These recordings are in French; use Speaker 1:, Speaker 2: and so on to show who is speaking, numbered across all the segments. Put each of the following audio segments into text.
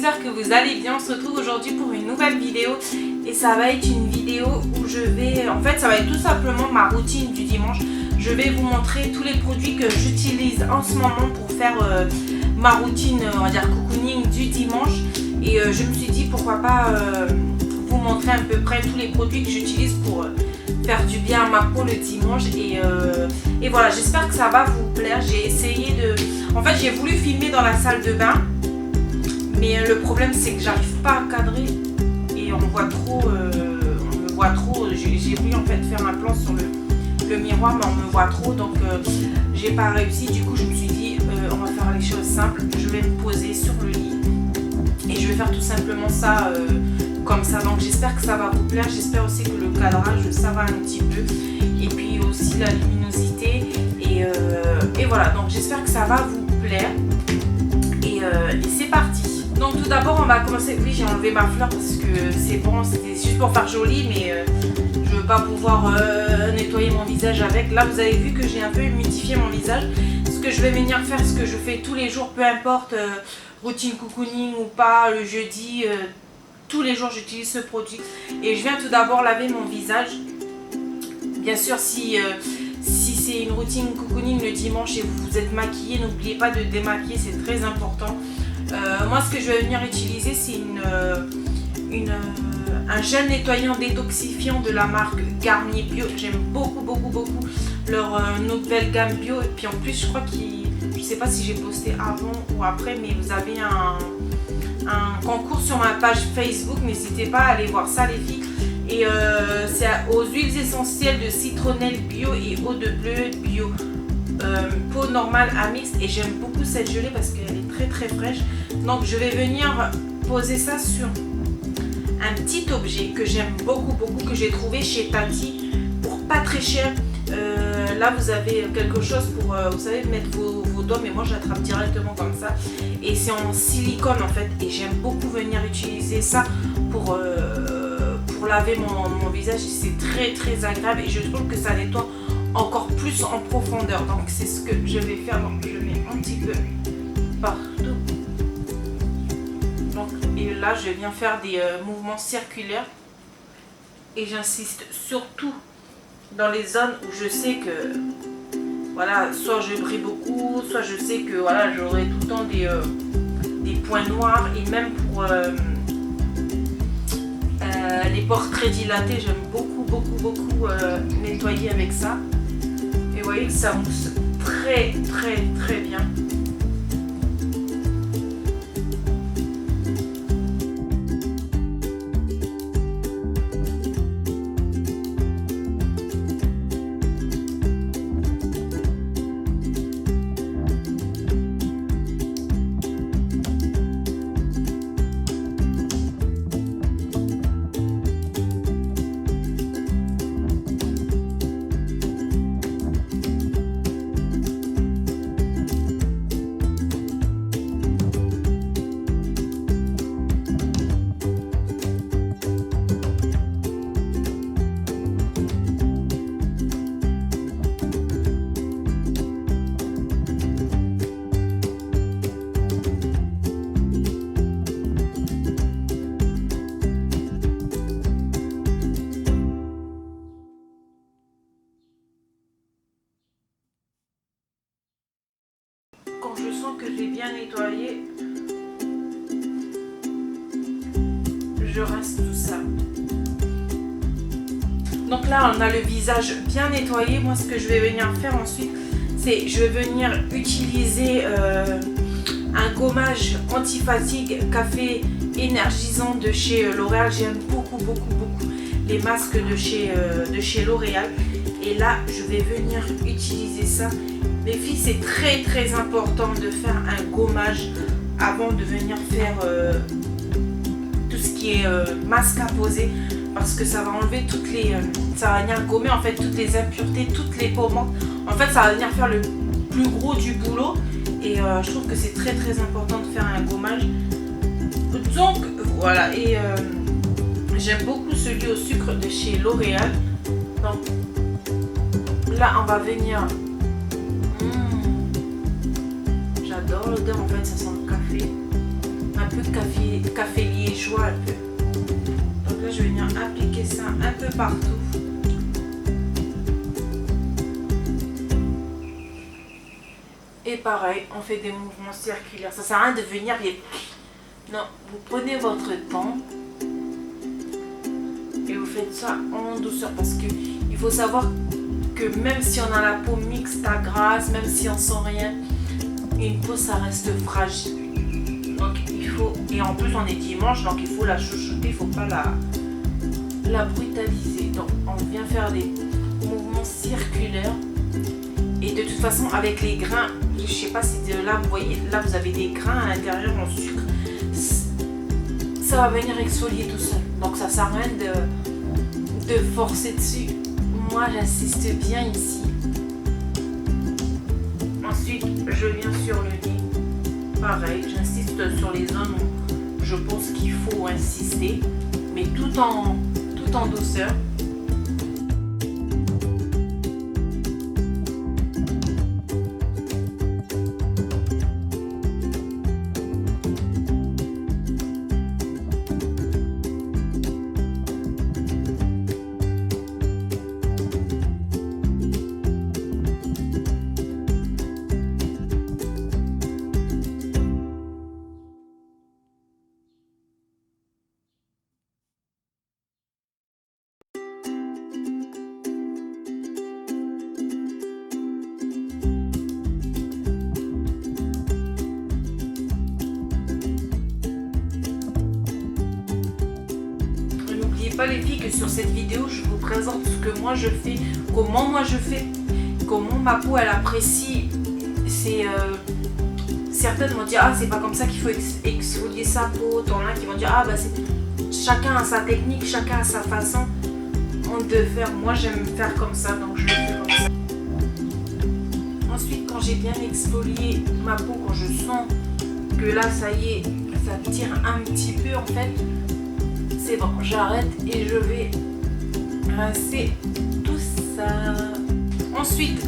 Speaker 1: j'espère que vous allez bien. On se retrouve aujourd'hui pour une nouvelle vidéo et ça va être une vidéo où je vais, en fait ça va être tout simplement ma routine du dimanche. Je vais vous montrer tous les produits que j'utilise en ce moment pour faire ma routine, on va dire cocooning du dimanche. Et je me suis dit pourquoi pas vous montrer à peu près tous les produits que j'utilise pour faire du bien à ma peau le dimanche. Et voilà, j'espère que ça va vous plaire. J'ai essayé de... En fait j'ai voulu filmer dans la salle de bain. Mais le problème c'est que j'arrive pas à cadrer et on voit trop, on me voit trop. J'ai voulu en fait faire un plan sur le miroir mais on me voit trop, donc j'ai pas réussi. Du coup je me suis dit on va faire les choses simples. Je vais me poser sur le lit et je vais faire tout simplement ça comme ça. Donc j'espère que ça va vous plaire. J'espère aussi que le cadrage ça va un petit peu et puis aussi la luminosité et voilà. Donc j'espère que ça va vous plaire et c'est parti. Donc tout d'abord on va commencer, oui j'ai enlevé ma fleur parce que c'est bon, c'était juste pour faire joli mais je veux pas pouvoir nettoyer mon visage avec. Là vous avez vu que j'ai un peu humidifié mon visage. Ce que je vais venir faire, ce que je fais tous les jours, peu importe routine cocooning ou pas, le jeudi, tous les jours j'utilise ce produit. Et je viens tout d'abord laver mon visage. Bien sûr si c'est une routine cocooning le dimanche et vous êtes maquillé, n'oubliez pas de démaquiller, c'est très important. Moi ce que je vais venir utiliser c'est un gel nettoyant détoxifiant de la marque Garnier Bio. J'aime beaucoup leur nouvelle gamme bio et puis en plus je crois je sais pas si j'ai posté avant ou après, mais vous avez un concours sur ma page Facebook, n'hésitez pas à aller voir ça les filles. Et c'est aux huiles essentielles de citronnelle bio et eau de bleu bio. Peau normale à mix, et j'aime beaucoup cette gelée parce qu'elle est très fraîche. Donc je vais venir poser ça sur un petit objet que j'aime beaucoup que j'ai trouvé chez Tati pour pas très cher. Là vous avez quelque chose pour vous savez mettre vos doigts, mais moi j'attrape directement comme ça et c'est en silicone en fait, et j'aime beaucoup venir utiliser ça pour laver mon visage. C'est très agréable et je trouve que ça nettoie encore plus en profondeur. Donc c'est ce que je vais faire. Donc je mets un petit peu partout. Donc, et là je viens faire des mouvements circulaires et j'insiste surtout dans les zones où je sais que voilà, soit je brille beaucoup, soit je sais que voilà, j'aurai tout le temps des points noirs. Et même pour les pores très dilatés, j'aime beaucoup nettoyer avec ça. Et vous voyez que ça mousse très bien. Quand je sens que j'ai bien nettoyé, je rince tout ça. Donc là on a le visage bien nettoyé. Moi ce que je vais venir faire ensuite, c'est je vais venir utiliser un gommage anti-fatigue café énergisant de chez L'Oréal. J'aime beaucoup les masques de chez L'Oréal. Et là je vais venir utiliser ça. Les filles, c'est très important de faire un gommage avant de venir faire tout ce qui est masque à poser, parce que ça va enlever toutes les... ça va venir gommer en fait toutes les impuretés, toutes les peaux mortes. En fait ça va venir faire le plus gros du boulot et je trouve que c'est très important de faire un gommage. Donc voilà, et j'aime beaucoup celui au sucre de chez L'Oréal. Donc là on va venir... J'adore l'odeur, en fait ça sent le café. Un peu de café liégeois un peu. Donc là je vais venir appliquer ça un peu partout. Et pareil, on fait des mouvements circulaires. Ça sert à rien de venir et... Non, vous prenez votre temps et vous faites ça en douceur parce que il faut savoir que même si on a la peau mixte à grasse, même si on sent rien, une peau ça reste fragile. Donc il faut, et en plus on est dimanche, donc il faut la chouchouter, il faut pas la brutaliser. Donc on vient faire des mouvements circulaires. Et de toute façon avec les grains, je sais pas si de là vous voyez, là vous avez des grains à l'intérieur en sucre, ça va venir exfolier tout seul. Donc ça sert à rien de forcer dessus. Moi j'insiste bien ici. Ensuite je viens sur le nez. Pareil, j'insiste sur les zones où je pense qu'il faut insister, mais tout en douceur. Pas les filles que sur cette vidéo je vous présente ce que moi je fais, comment moi je fais, comment ma peau elle apprécie. C'est certaines vont dire ah c'est pas comme ça qu'il faut exfolier sa peau, t'en as qui vont dire ah bah c'est chacun a sa technique, chacun a sa façon de faire. Moi j'aime faire comme ça donc je le fais comme ça. Ensuite quand j'ai bien exfolié ma peau, quand je sens que là ça y est, ça tire un petit peu en fait, c'est bon, j'arrête et je vais rincer tout ça. Ensuite,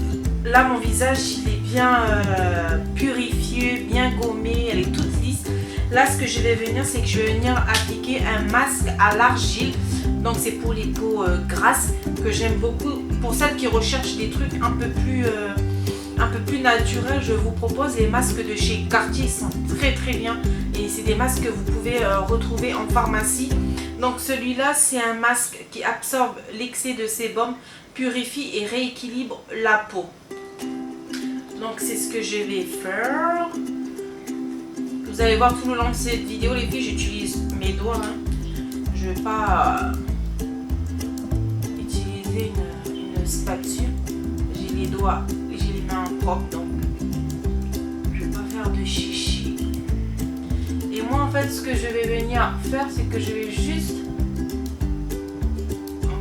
Speaker 1: là mon visage il est bien purifié, bien gommé, elle est toute lisse. Là ce que je vais venir, c'est que je vais venir appliquer un masque à l'argile. Donc c'est pour les peaux grasses que j'aime beaucoup. Pour celles qui recherchent des trucs un peu plus naturels, je vous propose les masques de chez Cartier, ils sont très très bien. Et c'est des masques que vous pouvez retrouver en pharmacie. Donc celui-là, c'est un masque qui absorbe l'excès de sébum, purifie et rééquilibre la peau. Donc c'est ce que je vais faire. Vous allez voir tout le long de cette vidéo, les filles, j'utilise mes doigts. Hein. Je ne vais pas utiliser une spatule. J'ai les doigts, j'ai les mains propres, donc je ne vais pas faire de chichi. Et moi en fait ce que je vais venir faire, c'est que je vais juste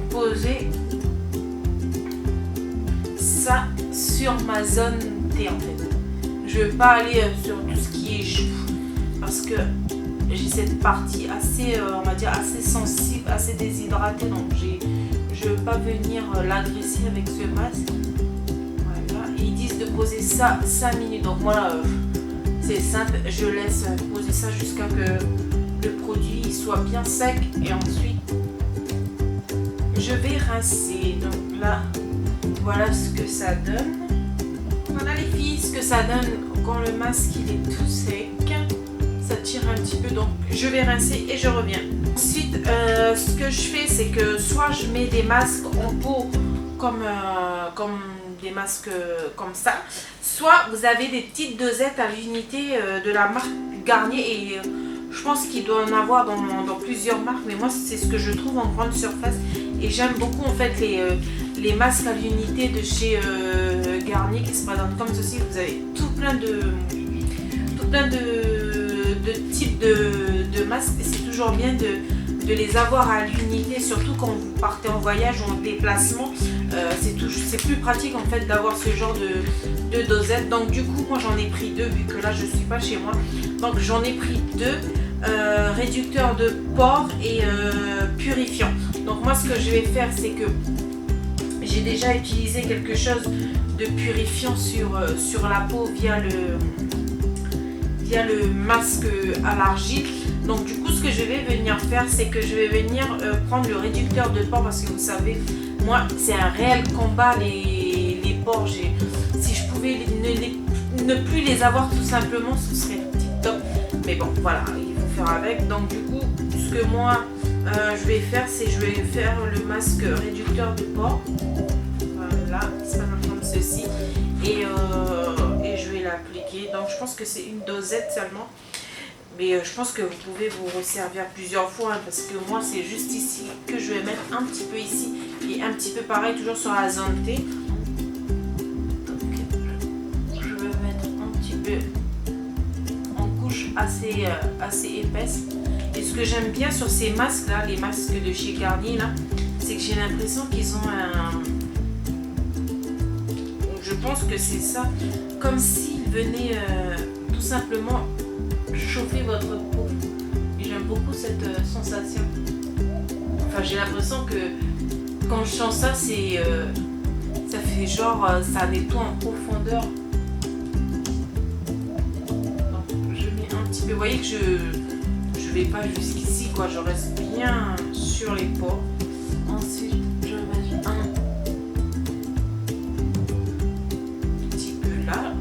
Speaker 1: poser ça sur ma zone T en fait. Je ne vais pas aller sur tout ce qui est cheveux parce que j'ai cette partie assez, on va dire assez sensible, assez déshydratée, donc je ne veux pas venir l'agresser avec ce masque. Voilà. Et ils disent de poser ça 5 minutes, donc moi c'est simple, je laisse poser ça jusqu'à que le produit soit bien sec et ensuite je vais rincer. Donc là, voilà ce que ça donne. Voilà les filles, ce que ça donne quand le masque il est tout sec. Ça tire un petit peu, donc je vais rincer et je reviens. Ensuite, ce que je fais, c'est que soit je mets des masques en pot comme des masques comme ça, soit vous avez des petites dosettes à l'unité de la marque Garnier et je pense qu'il doit en avoir dans plusieurs marques, mais moi c'est ce que je trouve en grande surface et j'aime beaucoup en fait les masques à l'unité de chez Garnier qui se présentent comme ceci. Vous avez tout plein de types de masques et c'est toujours bien de les avoir à l'unité, surtout quand vous partez en voyage ou en déplacement. C'est plus pratique en fait d'avoir ce genre de dosette. Donc du coup moi j'en ai pris deux vu que là je suis pas chez moi, donc j'en ai pris deux, réducteurs de pores et purifiant. Donc moi ce que je vais faire, c'est que j'ai déjà utilisé quelque chose de purifiant sur la peau via via le masque à l'argile. Donc du coup ce que je vais venir faire, c'est que je vais venir prendre le réducteur de pores, parce que vous savez, moi c'est un réel combat les pores. Si je pouvais ne plus les avoir tout simplement, ce serait tip top. Mais bon voilà, il faut faire avec. Donc du coup ce que moi je vais faire, c'est je vais faire le masque réducteur de pores. Voilà, c'est pas comme ceci. Et je vais l'appliquer. Donc je pense que c'est une dosette seulement. Mais je pense que vous pouvez vous resservir plusieurs fois, hein, parce que moi c'est juste ici que je vais mettre un petit peu ici et un petit peu pareil toujours sur la zone T. Donc je vais mettre un petit peu en couche assez épaisse. Et ce que j'aime bien sur ces masques là, les masques de chez Garnier là, c'est que j'ai l'impression qu'ils ont un... Je pense que c'est ça, comme s'ils venaient tout simplement chauffer votre peau. Et j'aime beaucoup cette sensation. Enfin, j'ai l'impression que quand je sens ça, c'est ça fait genre ça nettoie en profondeur. Donc, je mets un petit peu. Vous voyez que je vais pas jusqu'ici quoi. Je reste bien sur les pores. Ensuite, je vais mettre un petit peu là.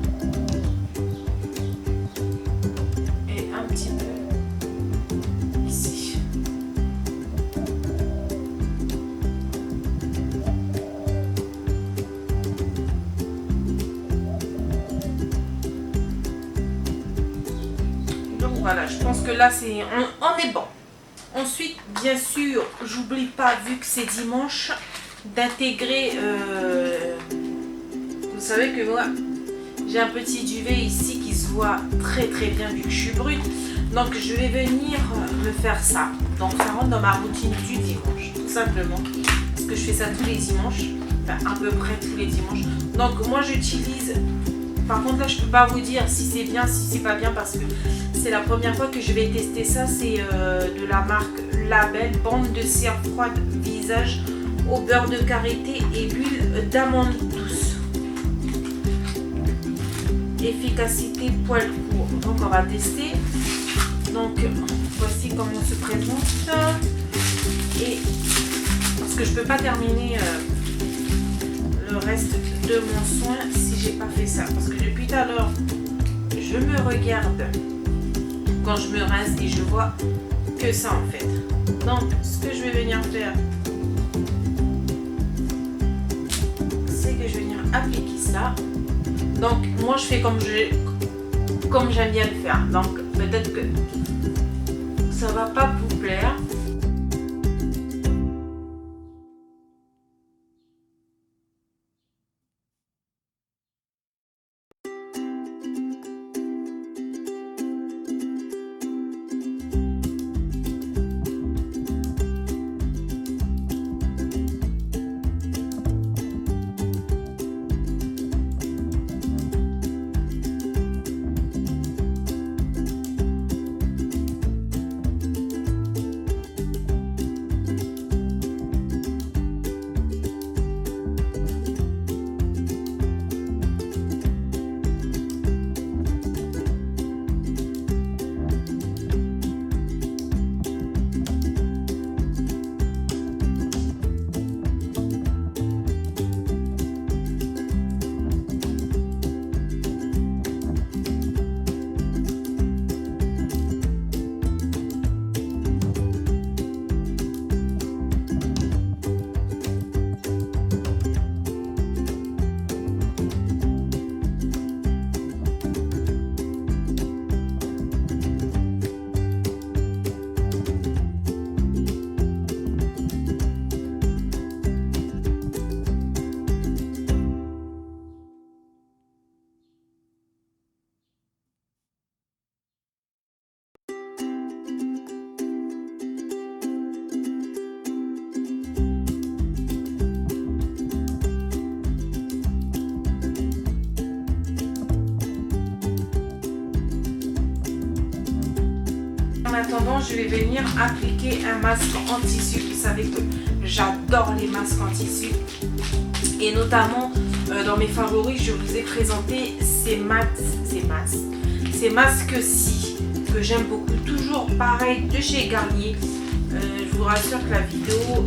Speaker 1: Voilà, je pense que là, on est bon. Ensuite, bien sûr, j'oublie pas, vu que c'est dimanche, d'intégrer... vous savez que moi, j'ai un petit duvet ici qui se voit très très bien vu que je suis brune. Donc, je vais venir me faire ça. Donc, ça rentre dans ma routine du dimanche, tout simplement. Parce que je fais ça tous les dimanches. Enfin, à peu près tous les dimanches. Donc, moi, j'utilise... Par contre là je peux pas vous dire si c'est bien, si c'est pas bien, parce que c'est la première fois que je vais tester ça. C'est de la marque Label, bande de cire froide visage au beurre de karité et huile d'amande douce. Efficacité poil court. Donc on va tester. Donc voici comment on se présente. Et parce que je peux pas terminer le reste de mon soin si j'ai pas fait ça, parce que depuis tout à l'heure je me regarde quand je me rince et je vois que ça en fait. Donc ce que je vais venir faire, c'est que je vais venir appliquer ça. Donc moi je fais comme j'aime bien le faire, donc peut-être que ça va pas vous plaire. En attendant, je vais venir appliquer un masque en tissu. Vous savez que j'adore les masques en tissu. Et notamment, dans mes favoris, je vous ai présenté ces ces masques-ci que j'aime beaucoup, toujours pareil de chez Garnier. Je vous rassure que la vidéo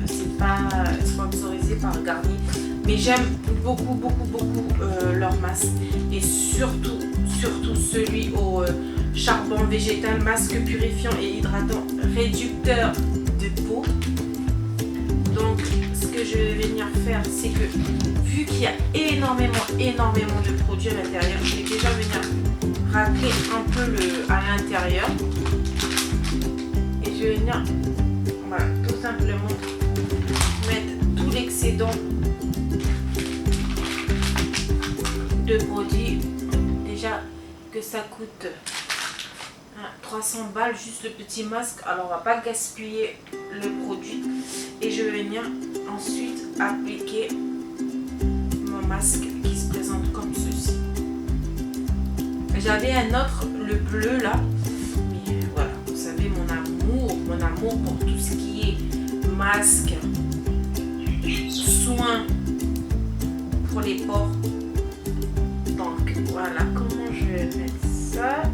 Speaker 1: c'est pas sponsorisé par Garnier, mais j'aime beaucoup leur masque, et surtout celui au charbon végétal, masque purifiant et hydratant, réducteur de peau. Donc ce que je vais venir faire, c'est que vu qu'il y a énormément de produits à l'intérieur, je vais déjà venir racler un peu à l'intérieur, et je vais venir, voilà, tout simplement mettre tout l'excédent de produits. Déjà que ça coûte 300 balles juste le petit masque, alors on va pas gaspiller le produit, et je vais venir ensuite appliquer mon masque qui se présente comme ceci. J'avais un autre, le bleu là, mais voilà, vous savez mon amour pour tout ce qui est masque, soins pour les pores. Donc voilà comment je vais mettre ça.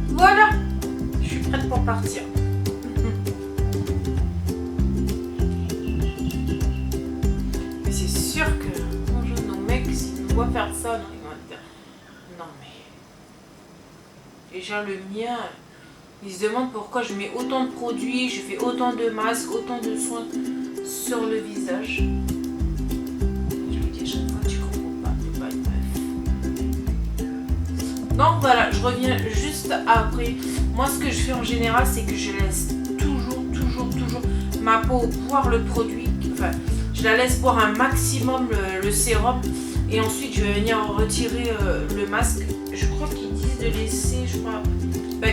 Speaker 1: Voilà, je suis prête pour partir. Mais c'est sûr que nos mecs, s'ils nous voient faire ça, ils vont dire non mais déjà le mien, ils se demandent pourquoi je mets autant de produits, je fais autant de masques, autant de soins sur le visage. Je lui dis à chaque fois, tu comprends pas, t'es pas une meuf. Donc voilà, je reviens juste après. Moi ce que je fais en général, c'est que je laisse toujours ma peau boire le produit. Enfin, je la laisse boire un maximum le sérum, et ensuite je vais venir retirer le masque. Je crois qu'ils disent de laisser,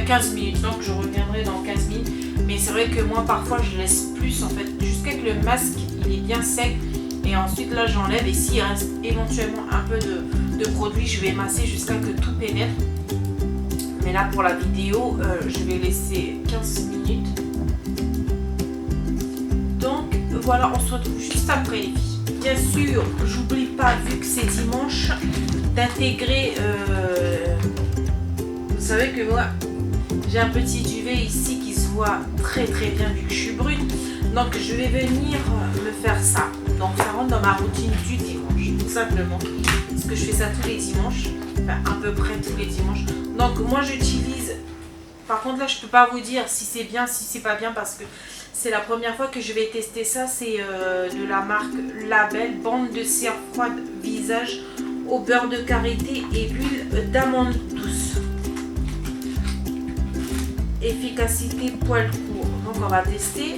Speaker 1: 15 minutes, donc je reviendrai dans 15 minutes. Mais c'est vrai que moi parfois je laisse plus en fait, jusqu'à que le masque il est bien sec, et ensuite là j'enlève, et s'il reste éventuellement un peu de produit, je vais masser jusqu'à que tout pénètre. Mais là pour la vidéo, je vais laisser 15 minutes. Donc voilà, on se retrouve juste après les filles. Bien sûr, j'oublie pas, vu que c'est dimanche, d'intégrer, vous savez que moi j'ai un petit duvet ici qui se voit très bien vu que je suis brune. Donc je vais venir me faire ça. Donc ça rentre dans ma routine du dimanche, tout simplement. Parce que je fais ça tous les dimanches, enfin à peu près tous les dimanches. Donc moi j'utilise, par contre là je peux pas vous dire si c'est bien, si c'est pas bien, parce que c'est la première fois que je vais tester ça. C'est de la marque Label, bande de cire froide visage au beurre de karité et huile d'amande douce. Efficacité poil court. Donc on va tester.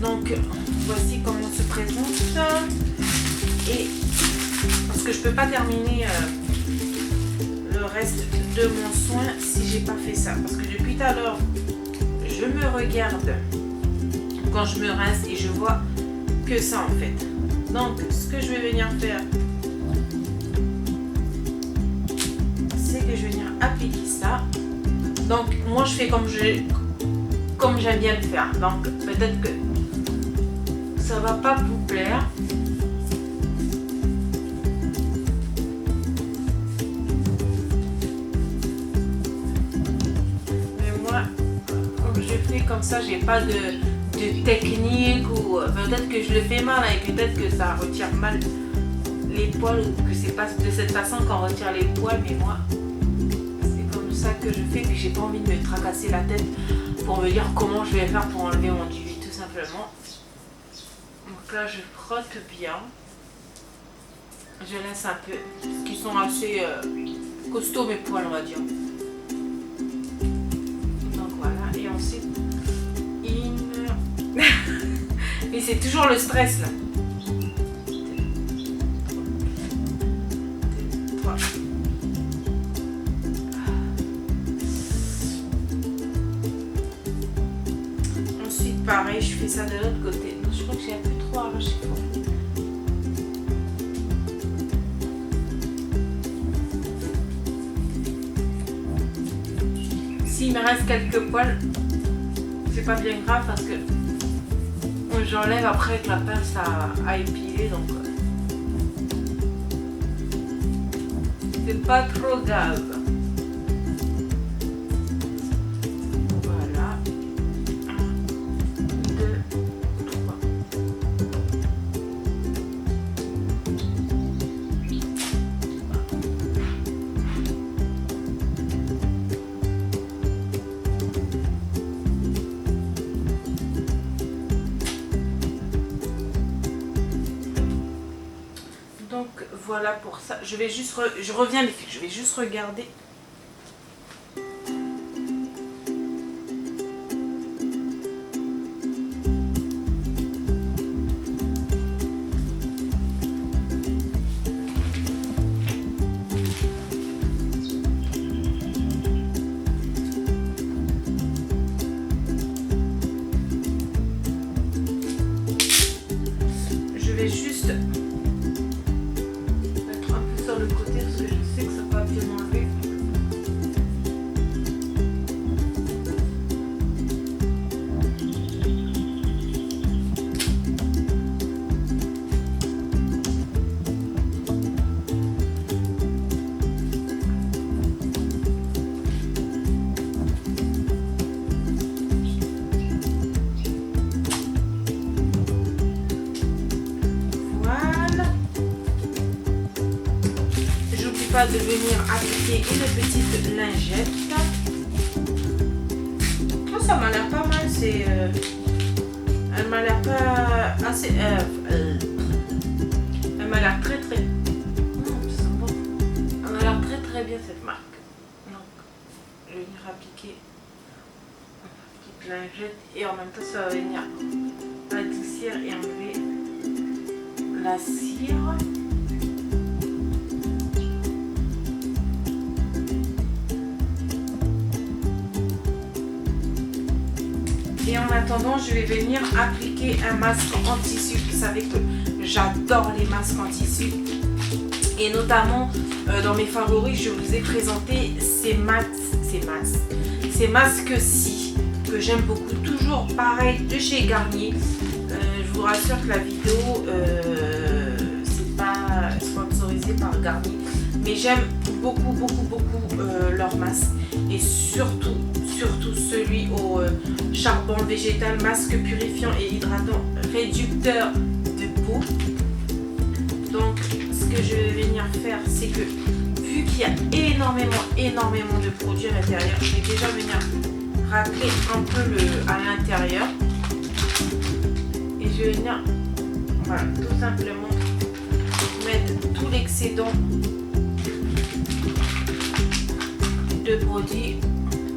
Speaker 1: Donc voici comment on se présente. Et parce que je peux pas terminer le reste de mon soin si j'ai pas fait ça, parce que depuis tout à l'heure je me regarde quand je me rince et je vois que ça en fait. Donc ce que je vais venir faire, c'est que je vais venir appliquer ça. Donc moi je fais comme j'aime bien le faire, donc peut-être que ça va pas vous plaire. Mais moi, comme je fais comme ça, j'ai pas de technique, ou peut-être que je le fais mal et peut-être que ça retire mal les poils, ou que c'est pas de cette façon qu'on retire les poils, mais moi c'est comme ça que je fais, mais j'ai pas envie de me tracasser la tête pour me dire comment je vais faire pour enlever mon duvet, tout simplement. Donc là je frotte bien, je laisse un peu, parce qu'ils sont assez costauds mes poils, on va dire. Donc voilà, et ensuite mais c'est toujours le stress là. pareil, je fais ça de l'autre côté. Je crois que j'ai un peu trop arraché. S'il me reste quelques poils, c'est pas bien grave parce que j'enlève après avec la pince à épiler, donc c'est pas trop grave. Voilà. 1, 2, 3. Donc voilà pour ça. Je vais juste je reviens les filles, je vais juste regarder. Je vais juste mettre un peu sur le côté parce que je sais que ça va bien enlever. Pas de venir appliquer une petite lingette. Oh, ça m'a l'air pas mal, c'est elle m'a l'air pas assez elle m'a l'air très très bon. Elle m'a l'air très très bien cette marque. Donc je vais venir appliquer une petite lingette et en même temps ça va venir adoucir et enlever la cire. Et en attendant, je vais venir appliquer un masque en tissu. Vous savez que j'adore les masques en tissu. Et notamment, dans mes favoris, je vous ai présenté ces masques-ci que j'aime beaucoup. Toujours pareil, de chez Garnier. Je vous rassure que la vidéo, c'est pas sponsorisé par Garnier. Mais j'aime beaucoup leurs masques. Et surtout celui au charbon végétal, masque purifiant et hydratant, réducteur de peau. Donc ce que je vais venir faire, c'est que vu qu'il y a énormément de produits à l'intérieur, je vais déjà venir racler un peu à l'intérieur et je vais venir, voilà, tout simplement mettre tout l'excédent de produits.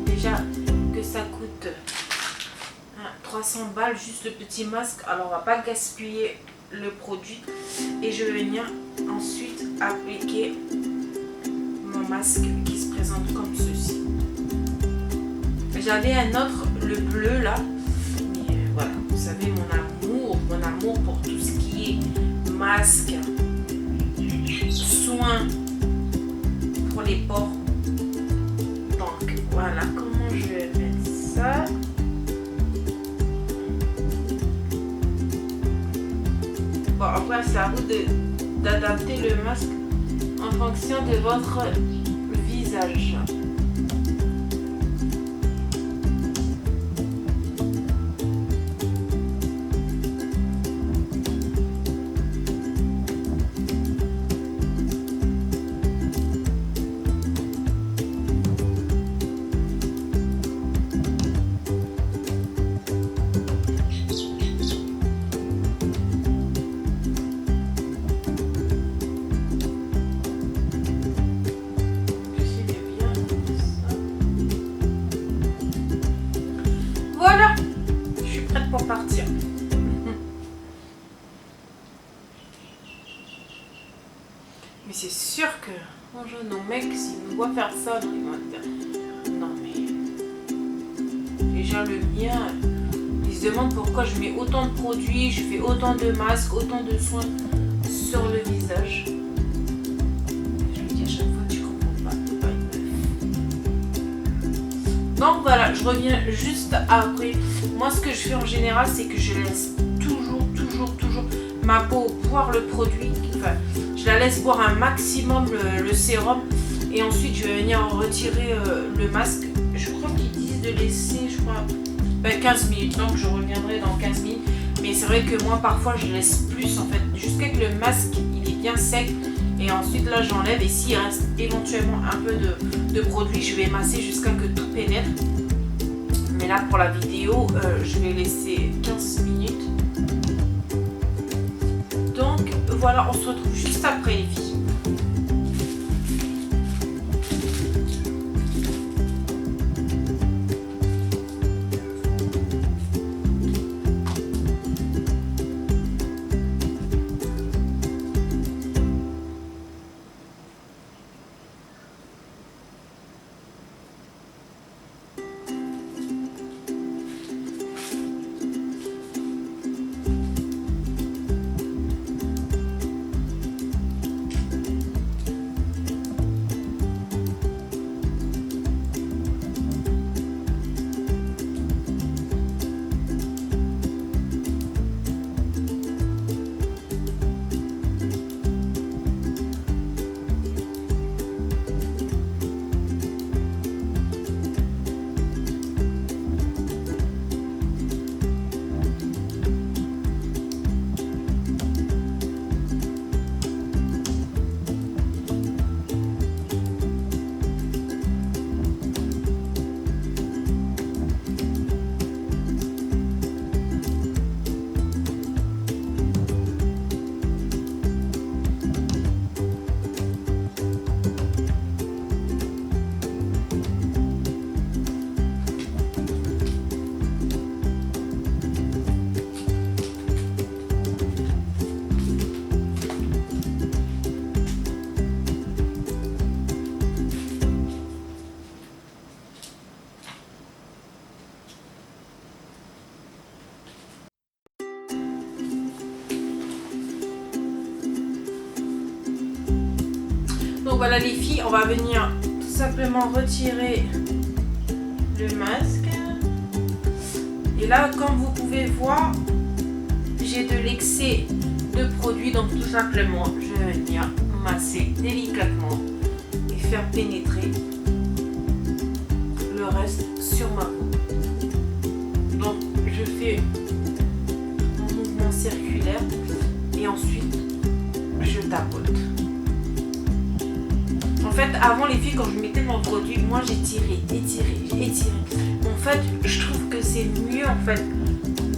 Speaker 1: Déjà que ça coûte 300 balles juste le petit masque, alors on va pas gaspiller le produit. Et je vais venir ensuite appliquer mon masque qui se présente comme ceci. J'avais un autre, le bleu là, mais voilà, vous savez mon amour pour tout ce qui est masque, soins pour les pores. Donc voilà comment je vais mettre ça. Bon, après c'est à vous d'adapter le masque en fonction de votre visage. Voilà, je suis prête pour partir. Mais c'est sûr que nos mecs, s'ils nous voient faire ça, ils vont dire non mais déjà le mien, ils se demandent pourquoi je mets autant de produits, je fais autant de masques, autant de soins sur le visage. Je me dis à chaque fois, tu comprends pas, t'es pas une meuf. Donc voilà, je reviens juste après. Moi, ce que je fais en général, c'est que je laisse toujours ma peau boire le produit. Enfin, je la laisse boire un maximum le sérum. Et ensuite, je vais venir retirer le masque. Je crois qu'ils disent de laisser, 15 minutes. Donc, je reviendrai dans 15 minutes. Mais c'est vrai que moi, parfois, je laisse plus, en fait. Jusqu'à que le masque, il est bien sec. Et ensuite, là, j'enlève. Et s'il reste éventuellement un peu de produit, je vais masser jusqu'à que tout pénètre. Mais là, pour la vidéo, je vais laisser 15 minutes. Donc, voilà, on se retrouve juste après, les filles. Donc voilà les filles, on va venir tout simplement retirer le masque. Et là, comme vous pouvez voir, j'ai de l'excès de produit. Donc tout simplement, je vais venir masser délicatement et faire pénétrer le reste sur ma peau. Donc je fais un mouvement circulaire et ensuite je tapote. En fait, avant les filles, quand je mettais mon produit, moi j'étirais. En fait, je trouve que c'est mieux en fait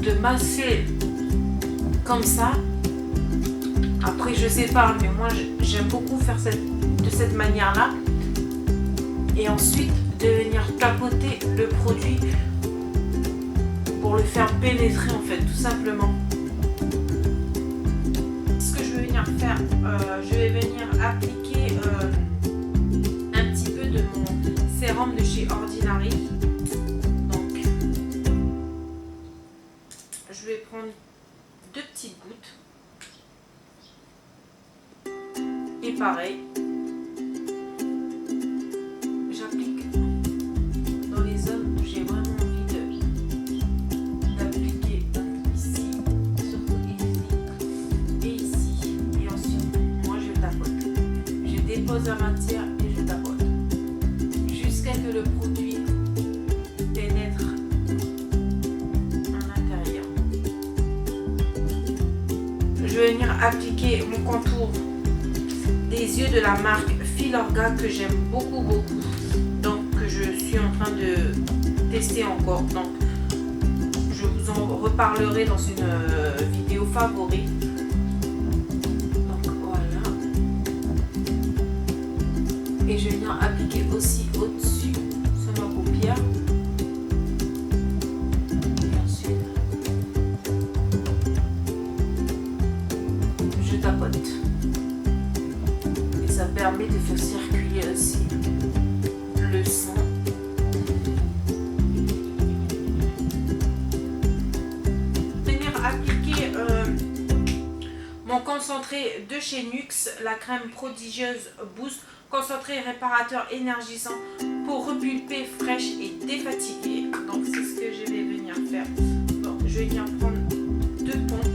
Speaker 1: de masser comme ça. Après, je sais pas, mais moi j'aime beaucoup faire de cette manière-là. Et ensuite, de venir tapoter le produit pour le faire pénétrer en fait, tout simplement. Ce que je vais venir faire, je vais venir appliquer de mon sérum de chez Ordinary. Donc je vais prendre 2 petites gouttes et pareil j'applique dans les zones où j'ai vraiment envie d'appliquer, ici, surtout ici et ici, et ensuite moi je tapote, je dépose la matière et je tapote que le produit pénètre à l'intérieur. Je vais venir appliquer mon contour des yeux de la marque Filorga que j'aime beaucoup, donc que je suis en train de tester encore. Donc je vous en reparlerai dans une vidéo favorite. Donc voilà. Et je vais venir appliquer aussi au-dessus sur ma paupière. Et ensuite, je tapote. Et ça permet de faire circuler aussi le sang. concentré de chez Nuxe, la crème prodigieuse Boost, concentré réparateur énergisant pour repulper, fraîche et défatiguée. Donc c'est ce que je vais venir faire. Donc je vais venir prendre 2 pompes.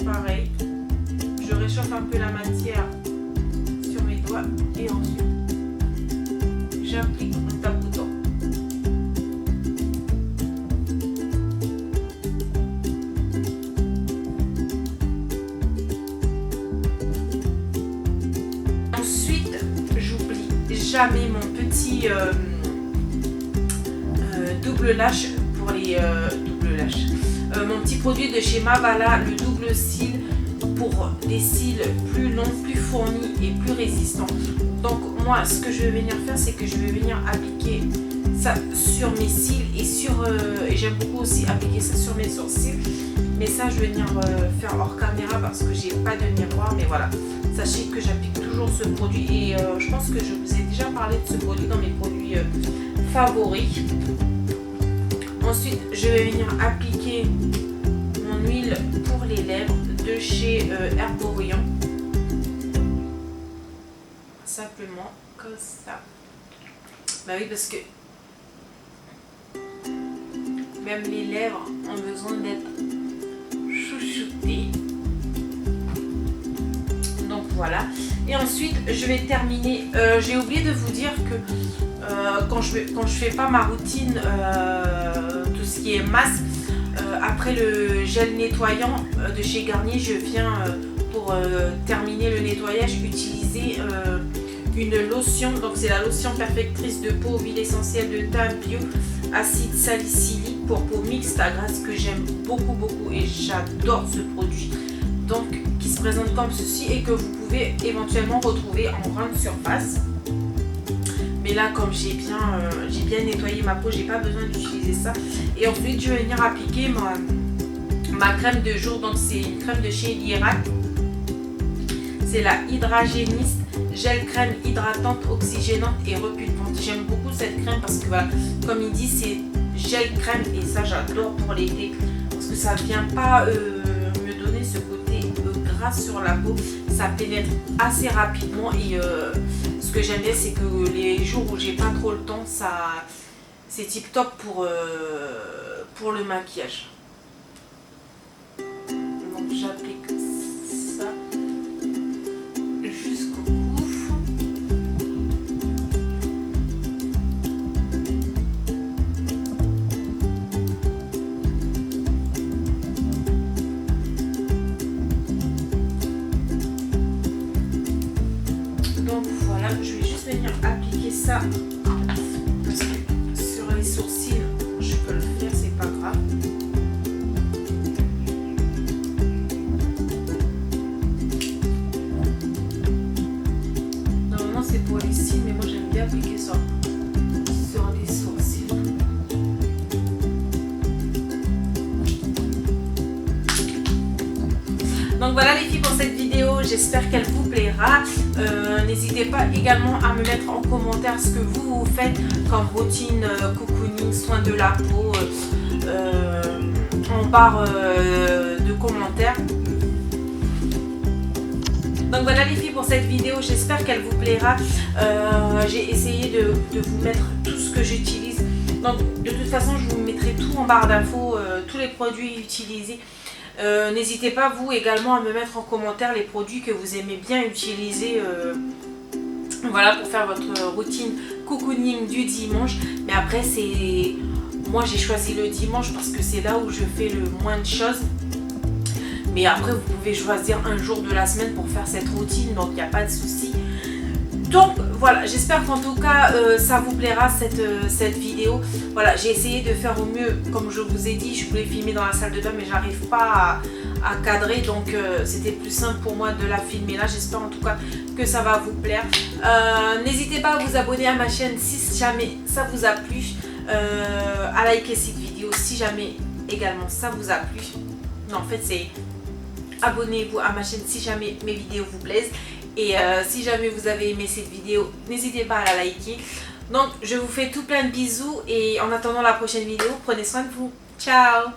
Speaker 1: Pareil, je réchauffe un peu la matière sur mes doigts et ensuite j'applique en tapotant. Ensuite, j'oublie jamais mon petit double lash pour les mon petit produit de chez Mavala, le double cils pour des cils plus longs, plus fournis et plus résistants. Donc moi, ce que je vais venir faire, c'est que je vais venir appliquer ça sur mes cils et j'aime beaucoup aussi appliquer ça sur mes sourcils. Mais ça, je vais venir faire hors caméra parce que j'ai pas de miroir. Mais voilà, sachez que j'applique toujours ce produit et je pense que je vous ai déjà parlé de ce produit dans mes produits favoris. Ensuite, je vais venir appliquer mon huile pour les lèvres de chez Herborian. Simplement comme ça. Bah oui, parce que même les lèvres ont besoin d'être chouchoutées. Donc voilà. Et ensuite, je vais terminer. J'ai oublié de vous dire que quand je fais pas ma routine, tout ce qui est masque, après le gel nettoyant de chez Garnier, je viens pour terminer le nettoyage utiliser une lotion. Donc c'est la lotion perfectrice de peau, huile essentielle de thym bio, acide salicylique pour peau mixte à graisse que j'aime beaucoup et j'adore ce produit. Donc qui se présente comme ceci et que vous pouvez éventuellement retrouver en grande surface. Mais là, comme j'ai bien nettoyé ma peau, j'ai pas besoin d'utiliser ça. Et ensuite, je vais venir appliquer ma crème de jour. Donc, c'est une crème de chez Lierac. C'est la Hydragéniste gel crème hydratante, oxygénante et repulpante. J'aime beaucoup cette crème parce que, voilà, comme il dit, c'est gel crème et ça, j'adore pour l'été. Parce que ça vient pas me donner ce côté gras sur la peau. Ça pénètre assez rapidement et ce que j'aime bien, c'est que les jours où j'ai pas trop le temps, c'est tip top pour le maquillage. Donc j'applique ça jusqu'au cou. Donc voilà, je vais juste venir appliquer ça parce que sur les sourcils, je peux le faire, c'est pas grave. Normalement c'est pour les cils, mais moi j'aime bien appliquer ça sur les sourcils. Donc voilà les filles pour cette vidéo, j'espère qu'elle vous plaira. N'hésitez pas également à me mettre en commentaire ce que vous faites comme routine cocooning, soin de la peau en barre de commentaires. Donc voilà les filles pour cette vidéo, j'espère qu'elle vous plaira. J'ai essayé de vous mettre tout ce que j'utilise. Donc de toute façon je vous mettrai tout en barre d'infos, tous les produits utilisés. N'hésitez pas vous également à me mettre en commentaire les produits que vous aimez bien utiliser voilà, pour faire votre routine cocooning du dimanche. Mais après moi j'ai choisi le dimanche parce que c'est là où je fais le moins de choses. Mais après vous pouvez choisir un jour de la semaine pour faire cette routine, donc il n'y a pas de souci. Donc voilà, j'espère qu'en tout cas ça vous plaira cette vidéo. Voilà, j'ai essayé de faire au mieux, comme je vous ai dit, je voulais filmer dans la salle de bain mais j'arrive pas à cadrer, donc c'était plus simple pour moi de la filmer là. J'espère en tout cas que ça va vous plaire. N'hésitez pas à vous abonner à ma chaîne si jamais ça vous a plu, à liker cette vidéo si jamais également ça vous a plu. Non, en fait c'est abonnez-vous à ma chaîne si jamais mes vidéos vous plaisent. Et si jamais vous avez aimé cette vidéo, n'hésitez pas à la liker. Donc je vous fais tout plein de bisous et en attendant la prochaine vidéo, prenez soin de vous. Ciao!